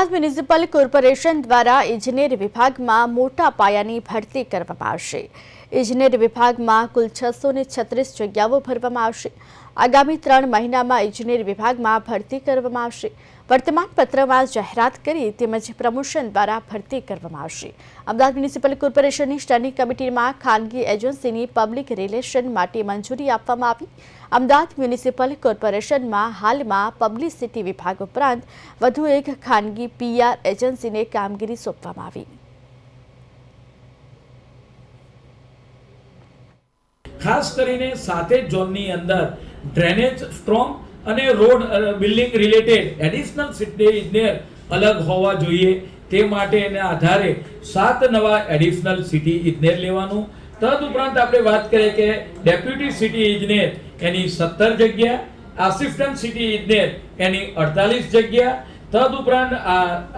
Ahmedabad municipal corporation દ્વારા ઇજનેર વિભાગમાં મોટા પાયાની ભરતી કરવામાં આવશે। ઇજનેર વિભાગમાં કુલ 636 જગ્યાઓ ભરવામાં આવશે। આગામી 3 મહિનામાં ઇજનેર વિભાગમાં ભરતી કરવામાં આવશે। વર્તમાન પત્રમાં જાહેરાત કરી તેમજ પ્રમોશન દ્વારા ભરતી કરવામાં આવશે। અમદાવાદ મ્યુનિસિપલ કોર્પોરેશનની સ્ટેન્ડિંગ કમિટીમાં ખાનગી એજન્સીની પબ્લિક રિલેશન માટે મંજૂરી આપવામાં આવી। અમદાવાદ મ્યુનિસિપલ કોર્પોરેશનમાં હાલમાં પબ્લિસિટી વિભાગ ઉપરાંત વધુ એક ખાનગી PR એજન્સીને કામગીરી સોંપવામાં આવી। ખાસ કરીને સાતે ઝોનની અંદર ડ્રેનેજ સ્ટ્રોંગ અને road building related additional city ઇજનેર અલગ હોવા જોઈએ। તે માટેના આધારે 7 નવા એડિશનલ સિટી ઇજનેર લેવાનું। તદુપરાંત આપણે વાત કરીએ કે ડેપ્યુટી સિટી ઇજનેર એની 17 જગ્યા, આસિસ્ટન્ટ સિટી ઇજનેર એની 48 જગ્યા, તદુપરાંત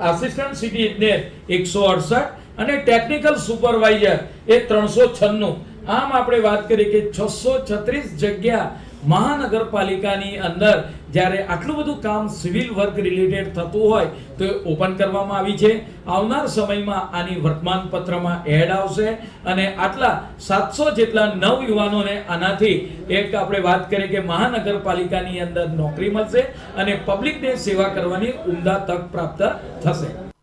આસિસ્ટન્ટ સિટી ઇજનેર 168 અને ટેકનિકલ સુપરવાઇઝર એ 396। આમ આપણે વાત કરીએ કે 636 જગ્યા મહાનગરપાલિકાની અંદર જ્યારે આટલું બધું કામ સિવિલ વર્ક રિલેટેડ થતું હોય તો એ ઓપન કરવામાં આવી છે। આવનાર સમયમાં આની વર્તમાન પત્રમાં એડ આવશે અને આટલા 700 જેટલા નવયુવાનોને આનાથી એક આપણે વાત કરીએ કે મહાનગરપાલિકાની અંદર નોકરી મળશે અને પબ્લિકને સેવા કરવાની ઉમદા તક પ્રાપ્ત થશે।